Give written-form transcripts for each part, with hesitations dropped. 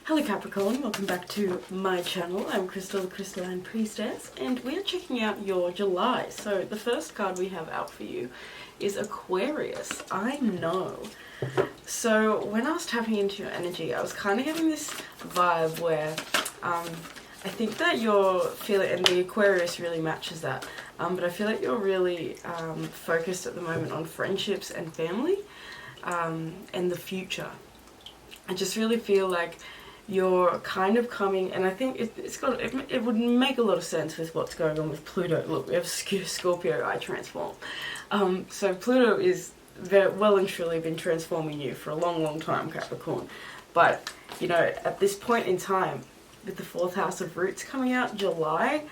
Hello Capricorn, welcome back to my channel. I'm Crystal, the Crystalline Priestess, and we're checking out your July. So the first card we have out for you is Aquarius. I know. So when I was tapping into your energy, I was kind of getting this vibe where I think that you're feeling, and the Aquarius really matches that, but I feel like you're really focused at the moment on friendships and family and the future. I just really feel like you're kind of coming, and I think it would make a lot of sense with what's going on with Pluto. Look, we have Scorpio, I transform. So Pluto is very well and truly been transforming you for a long time, Capricorn. But, you know, at this point in time, with the 4th house of roots coming out, July,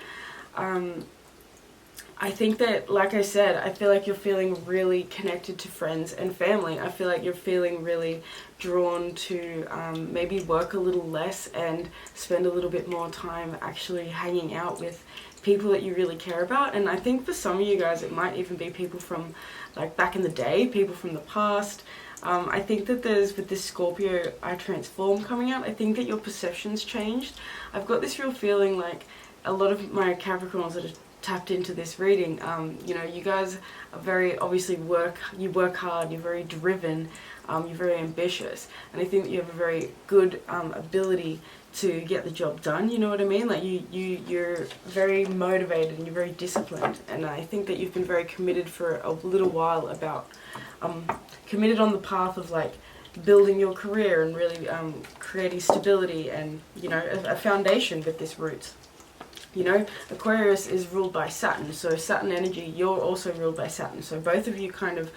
I think that, like I said, I feel like you're feeling really connected to friends and family. I feel like you're feeling really drawn to maybe work a little less and spend a little bit more time actually hanging out with people that you really care about. And I think for some of you guys, it might even be people from like back in the day, people from the past. I think that with this Scorpio I transform coming out, I think that your perception's changed. I've got this real feeling like a lot of my Capricorns that are tapped into this reading, you know, you guys are very obviously you work hard, you're very driven, you're very ambitious, and I think that you have a very good ability to get the job done, you know what I mean? Like you're very motivated and you're very disciplined, and I think that you've been very committed for a little while about committed on the path of like building your career and really creating stability and, you know, a foundation with this roots. You know, Aquarius is ruled by Saturn, so Saturn energy, you're also ruled by Saturn. So both of you kind of,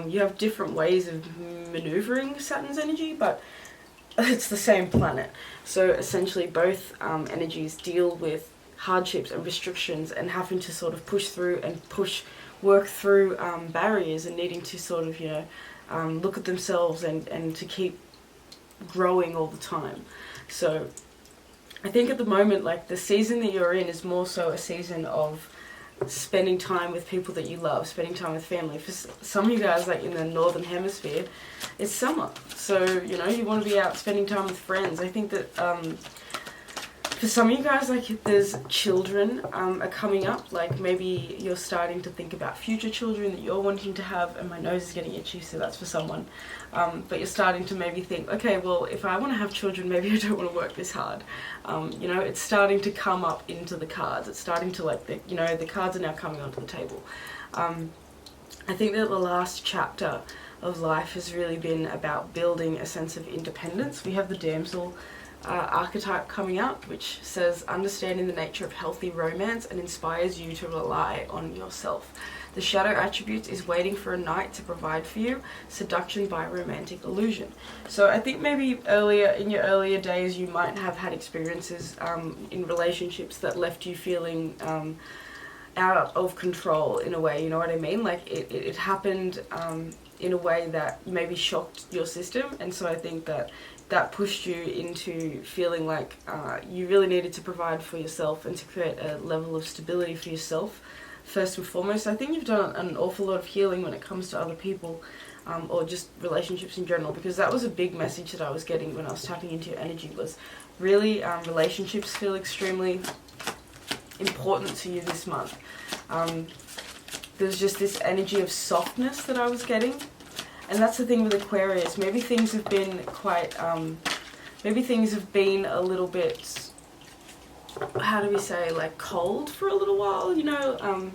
you have different ways of maneuvering Saturn's energy, but it's the same planet. So essentially both energies deal with hardships and restrictions and having to sort of push through and work through barriers and needing to sort of, you know, look at themselves and to keep growing all the time. So I think at the moment, like, the season that you're in is more so a season of spending time with people that you love, spending time with family. For some of you guys, like in the northern hemisphere, it's summer. So, you know, you want to be out spending time with friends. I think that for some of you guys, like, if there's children are coming up, like maybe you're starting to think about future children that you're wanting to have, and my nose is getting itchy, so that's for someone. But you're starting to maybe think, okay, well, if I want to have children, maybe I don't want to work this hard. You know, it's starting to come up into the cards. It's starting to, like, you know, the cards are now coming onto the table. I think that the last chapter of life has really been about building a sense of independence. We have the damsel archetype coming out, which says understanding the nature of healthy romance and inspires you to rely on yourself. The shadow attributes is waiting for a knight to provide for you, seduction by romantic illusion. So I think maybe in your earlier days you might have had experiences in relationships that left you feeling out of control in a way, you know what I mean? Like it happened in a way that maybe shocked your system, and so I think that pushed you into feeling like you really needed to provide for yourself and to create a level of stability for yourself first and foremost. I think you've done an awful lot of healing when it comes to other people or just relationships in general, because that was a big message that I was getting when I was tapping into your energy, was really relationships feel extremely important to you this month. There's just this energy of softness that I was getting. And that's the thing with Aquarius. Maybe things have been quite, maybe things have been a little bit, how do we say, like cold for a little while, you know.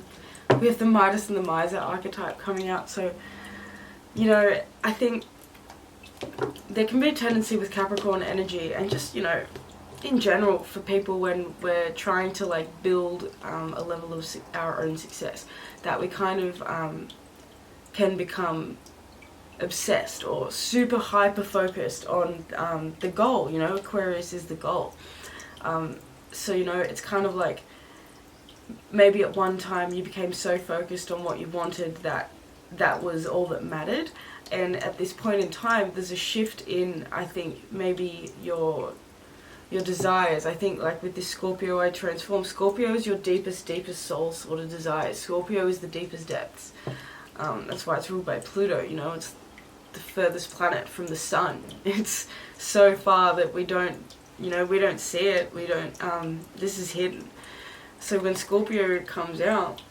We have the Midas and the Miser archetype coming out. So, you know, I think there can be a tendency with Capricorn energy and just, you know, in general for people when we're trying to like build a level of our own success, that we kind of can become obsessed or super hyper focused on the goal. You know, Aquarius is the goal. So, you know, it's kind of like maybe at one time you became so focused on what you wanted that was all that mattered, and at this point in time there's a shift in, I think, maybe your desires. I think like with this Scorpio I transform, Scorpio is your deepest soul sort of desires. Scorpio is the deepest depths. That's why it's ruled by Pluto, you know, it's the furthest planet from the sun. It's so far that we don't, we don't see it. We don't, this is hidden. So when Scorpio comes out,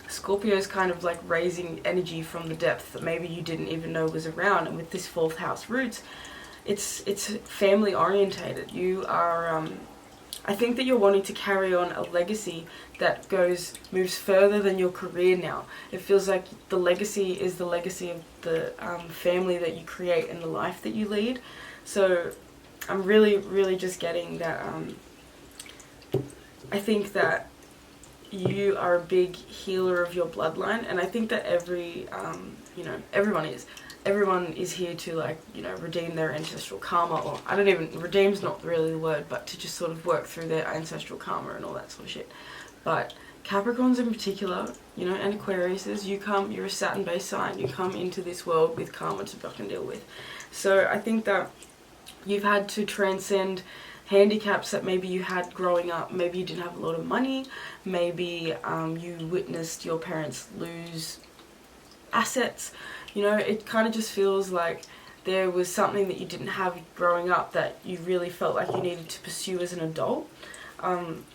Scorpio is kind of like raising energy from the depth that maybe you didn't even know was around. And with this 4th house roots, it's family orientated. You are, I think that you're wanting to carry on a legacy that moves further than your career now. It feels like the legacy is the legacy of the family that you create and the life that you lead. So I'm really, really just getting that, I think that you are a big healer of your bloodline, and I think that everyone is here to, like, redeem their ancestral karma, or I don't even, redeem's not really the word, but to just sort of work through their ancestral karma and all that sort of shit. But Capricorns in particular, and Aquariuses, you're a Saturn-based sign. You come into this world with karma to fucking deal with. So I think that you've had to transcend handicaps that maybe you had growing up. Maybe you didn't have a lot of money. Maybe you witnessed your parents lose assets. It kind of just feels like there was something that you didn't have growing up that you really felt like you needed to pursue as an adult. And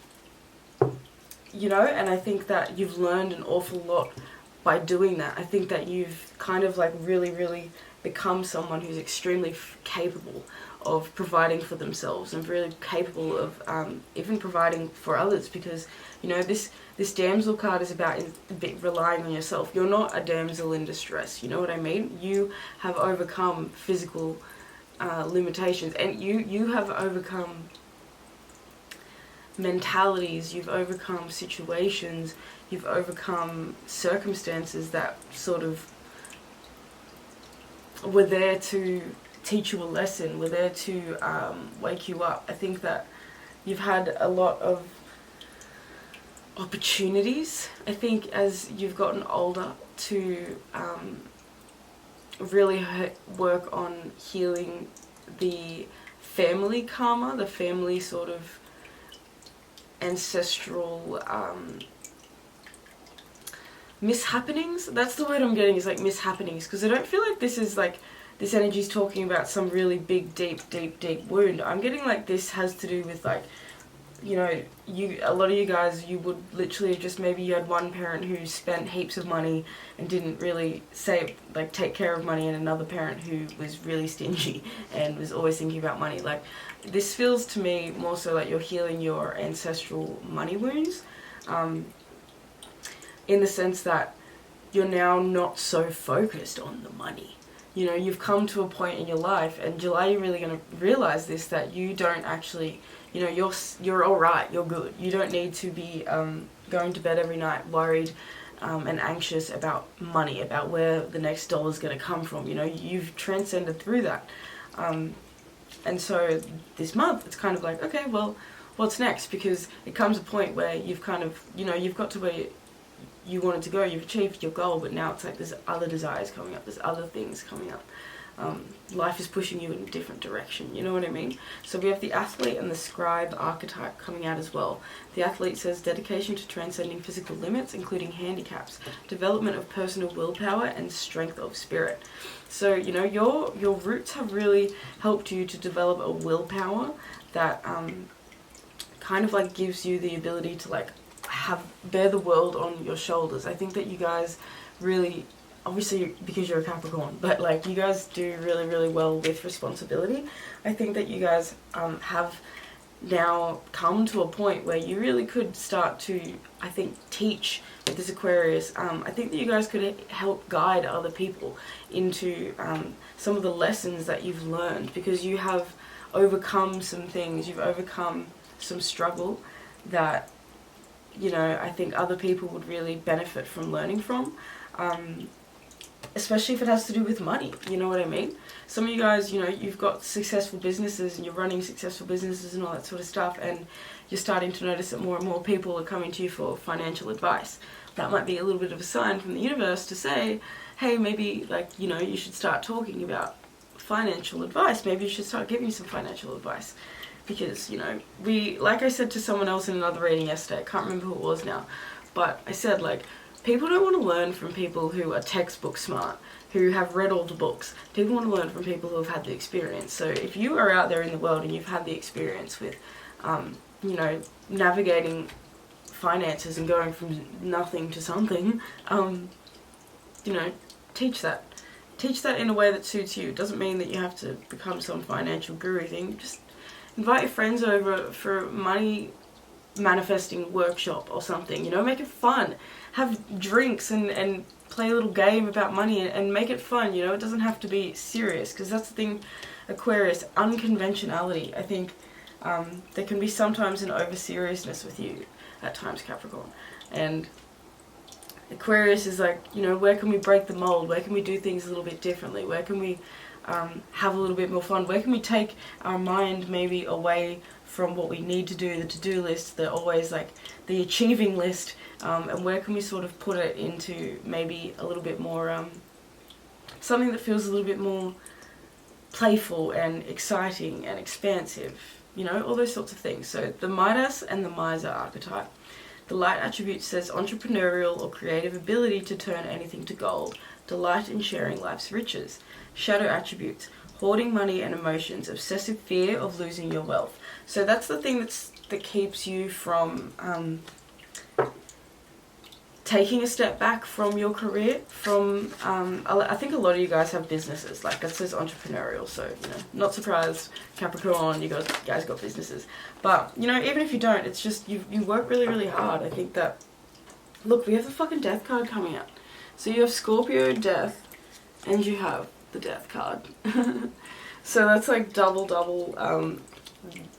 I think that you've learned an awful lot by doing that. I think that you've kind of like really, really become someone who's extremely capable of providing for themselves and really capable of even providing for others, because this damsel card is about relying on yourself. You're not a damsel in distress, you know what I mean? You have overcome physical limitations, and you have overcome mentalities, you've overcome situations, you've overcome circumstances that sort of were there to teach you a lesson, were there to wake you up. I think that you've had a lot of opportunities, I think, as you've gotten older, to really work on healing the family karma, the family sort of ancestral mishappenings. That's the word I'm getting, is like mishappenings, because I don't feel like this is like, this energy is talking about some really big, deep wound. I'm getting like this has to do with like, a lot of you guys, you would literally just, maybe you had one parent who spent heaps of money and didn't really take care of money, and another parent who was really stingy and was always thinking about money. Like, this feels to me more so like you're healing your ancestral money wounds, in the sense that you're now not so focused on the money. You've come to a point in your life, and July you're really going to realize this, that you don't actually, you're alright, you're good. You don't need to be going to bed every night worried and anxious about money, about where the next dollar's going to come from. You've transcended through that. And so this month, it's kind of like, okay, well, what's next? Because it comes a point where you've kind of, you've got to where you wanted to go, you've achieved your goal, but now it's like there's other desires coming up, there's other things coming up. Life is pushing you in a different direction, you know what I mean? So we have the athlete and the scribe archetype coming out as well. The athlete says dedication to transcending physical limits, including handicaps, development of personal willpower, and strength of spirit. So, your roots have really helped you to develop a willpower that kind of like gives you the ability to like bear the world on your shoulders. I think that you guys really, obviously because you're a Capricorn, but like you guys do really, really well with responsibility. I think that you guys have now come to a point where you really could start to, I think, teach with this Aquarius. I think that you guys could help guide other people into some of the lessons that you've learned, because you have overcome some things, you've overcome some struggle that I think other people would really benefit from learning from, especially if it has to do with money, you know what I mean? Some of you guys, you've got successful businesses and you're running successful businesses and all that sort of stuff, and you're starting to notice that more and more people are coming to you for financial advice. That might be a little bit of a sign from the universe to say, hey, maybe you should start talking about financial advice. Maybe you should start giving some financial advice. Because, like I said to someone else in another reading yesterday, I can't remember who it was now, but I said, like, people don't want to learn from people who are textbook smart, who have read all the books. People want to learn from people who have had the experience. So if you are out there in the world and you've had the experience with, you know, navigating finances and going from nothing to something, you know, teach that. Teach that in a way that suits you. It doesn't mean that you have to become some financial guru thing. Just invite your friends over for money manifesting workshop or something, you know, make it fun. Have drinks and play a little game about money and make it fun, you know. It doesn't have to be serious, because that's the thing, Aquarius, unconventionality. I think there can be sometimes an over seriousness with you at times, Capricorn, and Aquarius is like, you know, where can we break the mold? Where can we do things a little bit differently? Where can we have a little bit more fun? Where can we take our mind maybe away from what we need to do, the to-do list, the always like the achieving list, and where can we sort of put it into maybe a little bit more, something that feels a little bit more playful and exciting and expansive, you know, all those sorts of things. So the Midas and the Miser archetype. The light attribute says entrepreneurial or creative ability to turn anything to gold, delight in sharing life's riches. Shadow attributes, hoarding money and emotions, obsessive fear of losing your wealth. So that's the thing that keeps you from taking a step back from your career. From I think a lot of you guys have businesses, like it says entrepreneurial, so you know, not surprised, Capricorn, you guys got businesses. But you know, even if you don't, it's just you work really, really hard. I think that, look, we have the fucking death card coming out. So you have Scorpio, death, and you have the death card. So that's like double.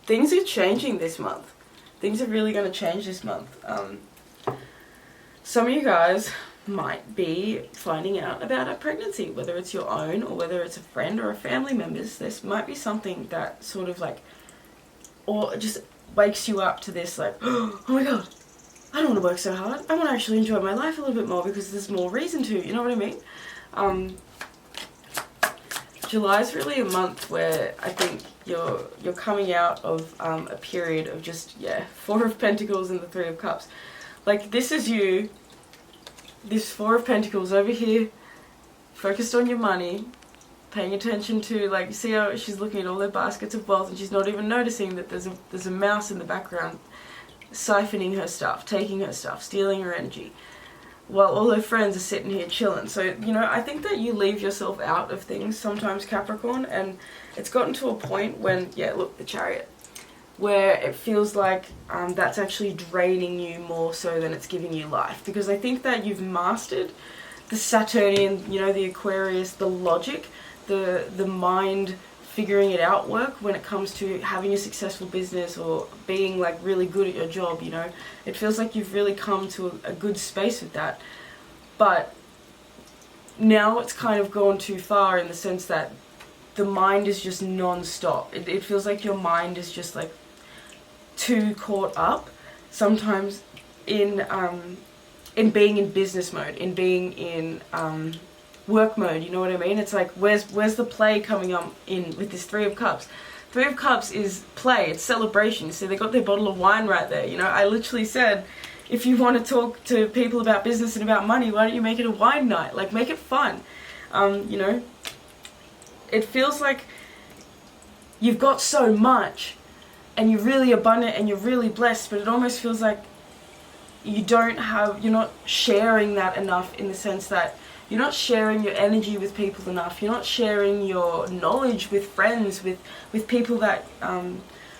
Things are changing this month. Things are really going to change this month. Some of you guys might be finding out about a pregnancy, whether it's your own or whether it's a friend or a family member's. This might be something that sort of like, or just wakes you up to this like, oh my god, I don't want to work so hard. I want to actually enjoy my life a little bit more because there's more reason to, you know what I mean? July is really a month where I think you're coming out of a period of just, yeah, Four of Pentacles and the Three of Cups. Like, this is you, this Four of Pentacles over here, focused on your money, paying attention to, like, you see how she's looking at all their baskets of wealth and she's not even noticing that there's a mouse in the background siphoning her stuff, taking her stuff, stealing her energy, while all her friends are sitting here chilling. So, you know, I think that you leave yourself out of things sometimes, Capricorn, and it's gotten to a point when, yeah, look, the Chariot, where it feels like that's actually draining you more so than it's giving you life. Because I think that you've mastered the Saturnian, you know, the Aquarius, the logic, the mind figuring it out work when it comes to having a successful business or being like really good at your job, you know. It feels like you've really come to a good space with that. But now it's kind of gone too far in the sense that the mind is just non-stop. It feels like your mind is just like too caught up sometimes in being in business mode, in being in work mode, you know what I mean? It's like, where's the play coming up in with this Three of Cups? Three of Cups is play, it's celebration. So they got their bottle of wine right there, you know. I literally said, if you want to talk to people about business and about money, why don't you make it a wine night? Like, make it fun. You know, it feels like you've got so much and you're really abundant and you're really blessed, but it almost feels like you're not sharing that enough, in the sense that you're not sharing your energy with people enough. You're not sharing your knowledge with friends, with people that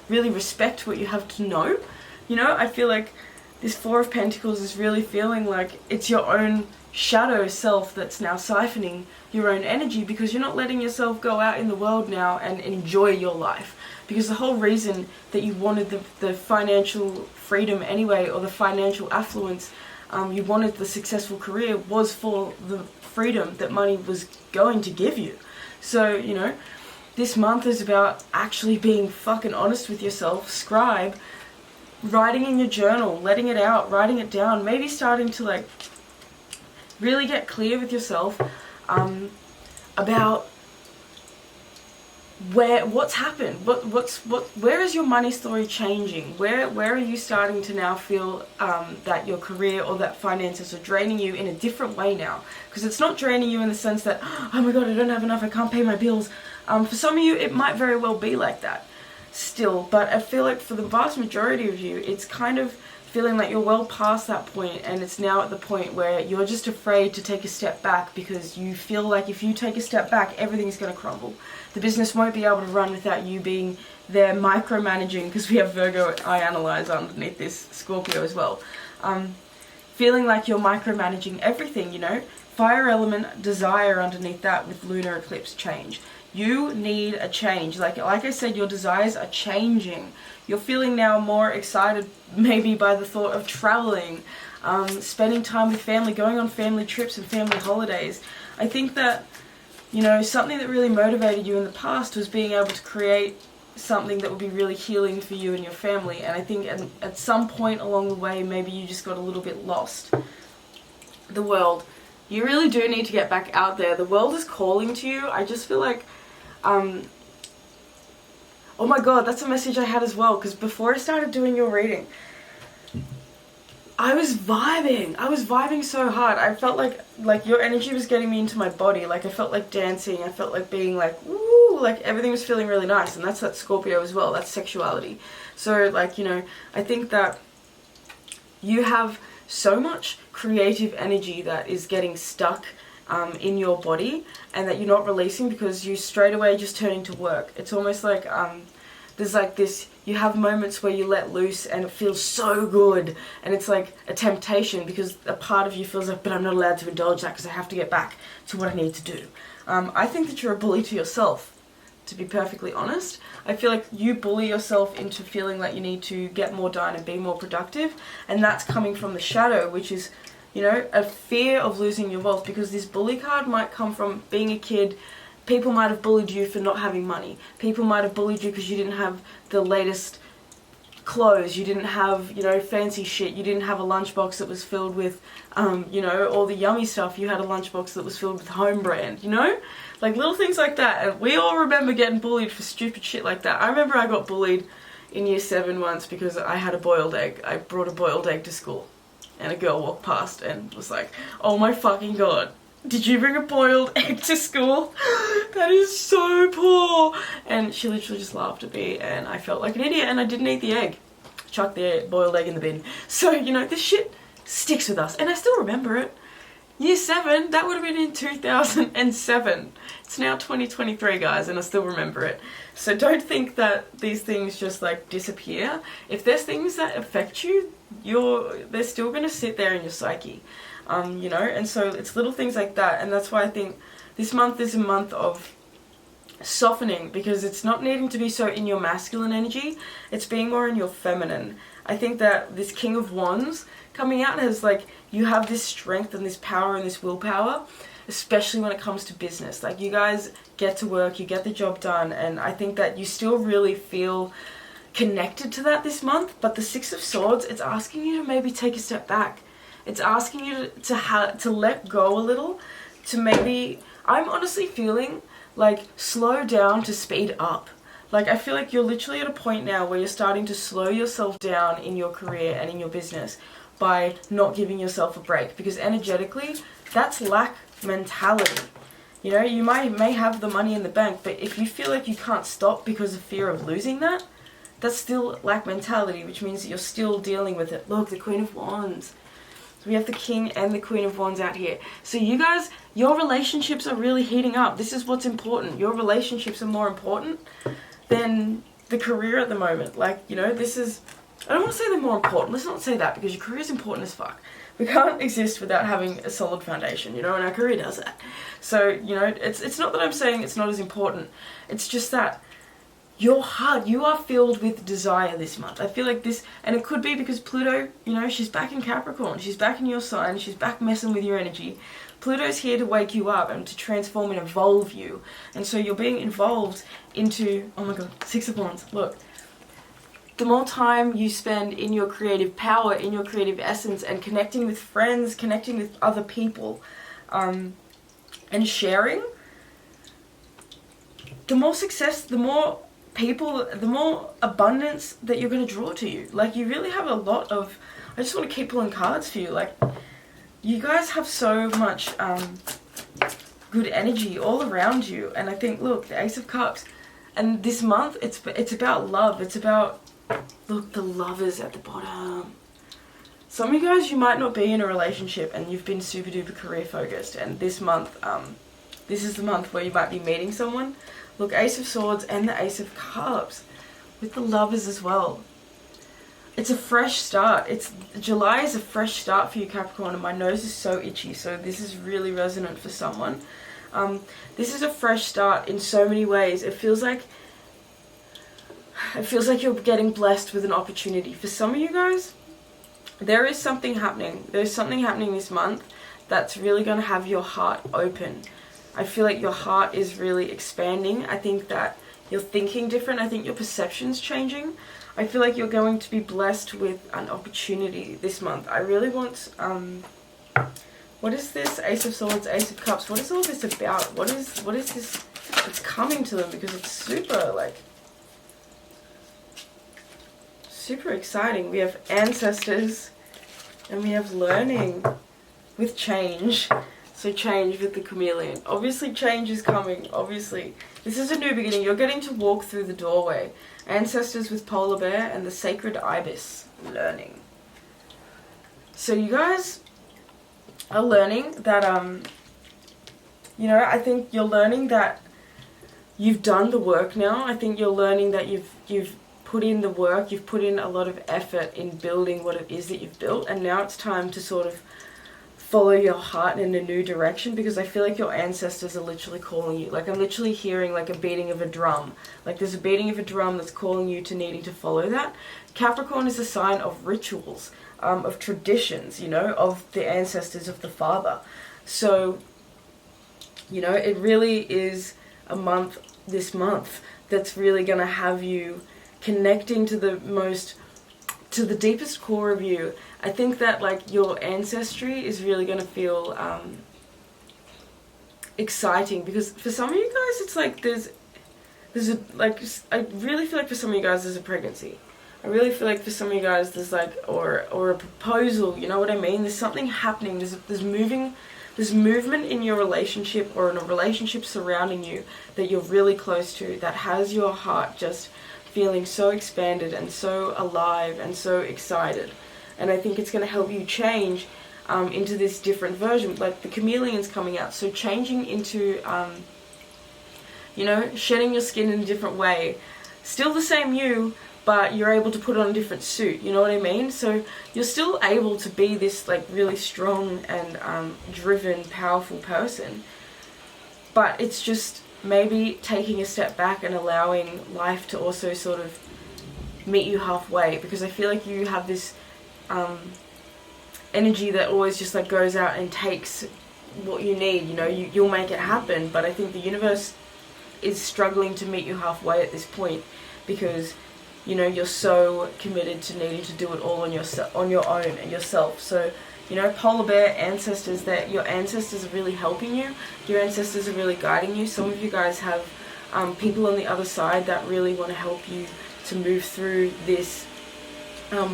really respect what you have to know. You know, I feel like this Four of Pentacles is really feeling like it's your own shadow self that's now siphoning your own energy, because you're not letting yourself go out in the world now and enjoy your life. Because the whole reason that you wanted the financial freedom anyway, or the financial affluence, you wanted the successful career, was for the freedom that money was going to give you. So, you know, this month is about actually being fucking honest with yourself. Scribe, writing in your journal, letting it out, writing it down, maybe starting to like really get clear with yourself about what's happened? Where is your money story changing? Where are you starting to now feel that your career or that finances are draining you in a different way now? Because it's not draining you in the sense that, oh my god, I don't have enough, I can't pay my bills. For some of you, it might very well be like that still, but I feel like for the vast majority of you, it's kind of feeling like you're well past that point, and it's now at the point where you're just afraid to take a step back because you feel like if you take a step back, everything's going to crumble. The business won't be able to run without you being there micromanaging, because we have Virgo eye analyzer underneath this Scorpio as well. Feeling like you're micromanaging everything, you know. Fire element desire underneath that with lunar eclipse change. You need a change. Like I said, your desires are changing. You're feeling now more excited maybe by the thought of traveling, spending time with family, going on family trips and family holidays. I think that, you know, something that really motivated you in the past was being able to create something that would be really healing for you and your family. And I think at some point along the way, maybe you just got a little bit lost. The world. You really do need to get back out there. The world is calling to you. I just feel like, oh my god, that's a message I had as well, because before I started doing your reading, I was vibing so hard. I felt like your energy was getting me into my body. Like I felt like dancing, I felt like being like, woo, like everything was feeling really nice. And that's that Scorpio as well, that's sexuality. So like, you know, I think that you have so much creative energy that is getting stuck in your body, and that you're not releasing because you straight away just turning to work. It's almost like there's like this, you have moments where you let loose and it feels so good, and it's like a temptation because a part of you feels like, but I'm not allowed to indulge that because I have to get back to what I need to do. I think that you're a bully to yourself, to be perfectly honest. I feel like you bully yourself into feeling like you need to get more done and be more productive, and that's coming from the shadow, which is, you know, a fear of losing your wealth, because this bully card might come from being a kid. People might have bullied you for not having money. People might have bullied you because you didn't have the latest clothes, you didn't have, you know, fancy shit, you didn't have a lunchbox that was filled with, you know, all the yummy stuff. You had a lunchbox that was filled with home brand, you know? Like little things like that. And we all remember getting bullied for stupid shit like that. I remember I got bullied in year 7 once because I had a boiled egg. I brought a boiled egg to school. And a girl walked past and was like, oh my fucking god, did you bring a boiled egg to school? That is so poor. And she literally just laughed at me, and I felt like an idiot, and I didn't eat the egg. Chucked the boiled egg in the bin. So, you know, this shit sticks with us, and I still remember it. Year 7, that would have been in 2007. It's now 2023, guys, and I still remember it. So don't think that these things just like disappear. If there's things that affect you, they're still going to sit there in your psyche, you know. And so it's little things like that, and that's why I think this month is a month of softening, because it's not needing to be so in your masculine energy, it's being more in your feminine. I think that this King of Wands coming out has, like, you have this strength and this power and this willpower, especially when it comes to business. Like, you guys get to work, you get the job done, and I think that you still really feel connected to that this month. But the Six of Swords, it's asking you to maybe take a step back. It's asking you to let go a little, to maybe, I'm honestly feeling like slow down to speed up. Like, I feel like you're literally at a point now where you're starting to slow yourself down in your career and in your business by not giving yourself a break, because energetically that's lack mentality. You know, you may have the money in the bank, but if you feel like you can't stop because of fear of losing that, that's still lack mentality, which means that you're still dealing with it. Look, the Queen of Wands. So we have the King and the Queen of Wands out here. So you guys, your relationships are really heating up. This is what's important. Your relationships are more important than the career at the moment. Like, you know, this is, I don't want to say they're more important. Let's not say that, because your career is important as fuck. We can't exist without having a solid foundation, you know, and our career does that. So, you know, it's not that I'm saying it's not as important. It's just that your heart, you are filled with desire this month. I feel like this, and it could be because Pluto, you know, she's back in Capricorn. She's back in your sign. She's back messing with your energy. Pluto's here to wake you up and to transform and evolve you. And so you're being involved into, oh my god, Six of Wands, look. The more time you spend in your creative power, in your creative essence, and connecting with friends, connecting with other people, and sharing, the more success, the more people, the more abundance that you're going to draw to you. Like, you really have a lot of, I just want to keep pulling cards for you. Like, you guys have so much good energy all around you. And I think, look, the Ace of Cups, and this month, it's about love. It's about, look, the Lovers at the bottom. Some of you guys, you might not be in a relationship and you've been super duper career focused, and this month, this is the month where you might be meeting someone. Look, Ace of Swords and the Ace of Cups with the Lovers as well. It's a fresh start. July is a fresh start for you, Capricorn, and my nose is so itchy, so this is really resonant for someone. This is a fresh start in so many ways. It feels like you're getting blessed with an opportunity. For some of you guys, there is something happening. There's something happening this month that's really going to have your heart open. I feel like your heart is really expanding. I think that you're thinking different. I think your perception's changing. I feel like you're going to be blessed with an opportunity this month. I really want, what is this? Ace of Swords, Ace of Cups. What is all this about? What is this that's coming to them? Because it's super, like, super exciting. We have ancestors and we have learning with change. So change with the chameleon. Obviously change is coming. Obviously. This is a new beginning. You're getting to walk through the doorway. Ancestors with polar bear and the sacred ibis. Learning. So you guys are learning that, you know, I think you're learning that you've done the work now. I think you're learning that you've put in the work. You've put in a lot of effort in building what it is that you've built. And now it's time to sort of follow your heart in a new direction, because I feel like your ancestors are literally calling you. Like, I'm literally hearing like a beating of a drum. Like, there's a beating of a drum that's calling you to needing to follow that. Capricorn is a sign of rituals, of traditions, you know, of the ancestors of the father. So, you know, it really is a month, this month, that's really going to have you connecting to the deepest core of you. I think that, like, your ancestry is really going to feel exciting, because for some of you guys, it's like there's a, like, I really feel like for some of you guys there's a pregnancy. I really feel like for some of you guys there's like, or a proposal, you know what I mean? There's something happening, there's movement in your relationship, or in a relationship surrounding you that you're really close to, that has your heart just feeling so expanded and so alive and so excited. And I think it's going to help you change into this different version. Like, the chameleon's coming out, so changing into, you know, shedding your skin in a different way. Still the same you, but you're able to put on a different suit, you know what I mean? So you're still able to be this, like, really strong and driven, powerful person. But it's just maybe taking a step back and allowing life to also sort of meet you halfway, because I feel like you have this energy that always just, like, goes out and takes what you need, you know, you'll make it happen. But I think the universe is struggling to meet you halfway at this point, because, you know, you're so committed to needing to do it all on your own and yourself. So, you know, polar bear, ancestors, that your ancestors are really helping you. Your ancestors are really guiding you. Some of you guys have people on the other side that really want to help you to move through this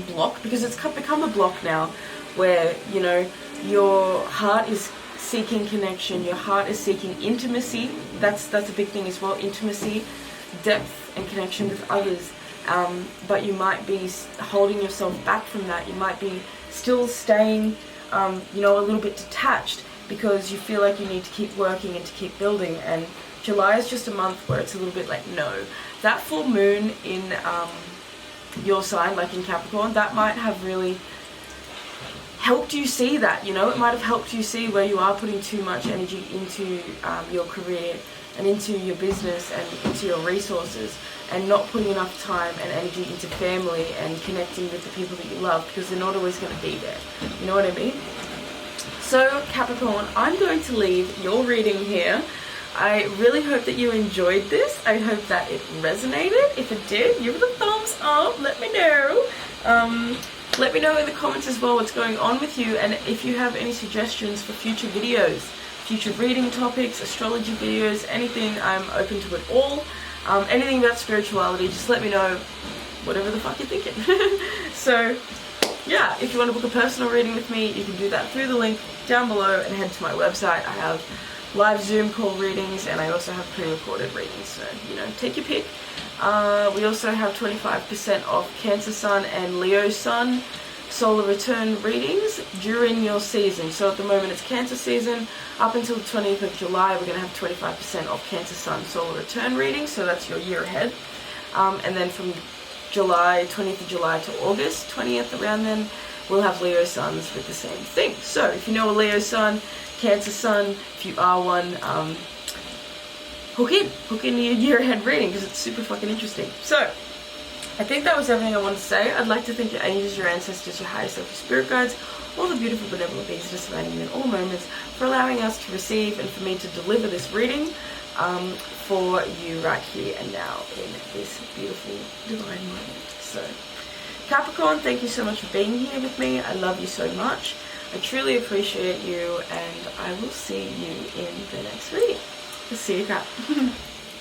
block, because it's become a block now where, you know, your heart is seeking connection, your heart is seeking intimacy. That's a big thing as well, intimacy, depth and connection with others. But you might be holding yourself back from that. You might be still staying, you know, a little bit detached, because you feel like you need to keep working and to keep building. And July is just a month where it's a little bit like, no. That full moon in your sign, like in Capricorn, that might have really helped you see that, you know. It might have helped you see where you are putting too much energy into your career and into your business and into your resources, and not putting enough time and energy into family and connecting with the people that you love, because they're not always going to be there. You know what I mean? So, Capricorn, I'm going to leave your reading here. I really hope that you enjoyed this. I hope that it resonated. If it did, give it a thumbs up. Let me know. Let me know in the comments as well what's going on with you, and if you have any suggestions for future videos. future reading topics, astrology videos, anything. I'm open to it all. Anything about spirituality, just let me know, whatever the fuck you're thinking. So yeah, if you want to book a personal reading with me, you can do that through the link down below and head to my website. I have live Zoom call readings, and I also have pre-recorded readings, so, you know, take your pick. We also have 25% off Cancer Sun and Leo Sun solar return readings during your season. So at the moment it's Cancer season. Up until the 20th of July, we're going to have 25% off Cancer Sun solar return readings, so that's your year ahead. And then from July, 20th of July to August 20th, around then, we'll have Leo Suns with the same thing. So if you know a Leo Sun, Cancer Sun, if you are one, hook in your year ahead reading, because it's super fucking interesting. So I think that was everything I wanted to say. I'd like to thank your angels, your ancestors, your higher self, your spirit guides, all the beautiful benevolent beings that are surrounding you in all moments, for allowing us to receive and for me to deliver this reading for you right here and now in this beautiful divine moment. So Capricorn, thank you so much for being here with me. I love you so much. I truly appreciate you, and I will see you in the next reading. See you, Cap.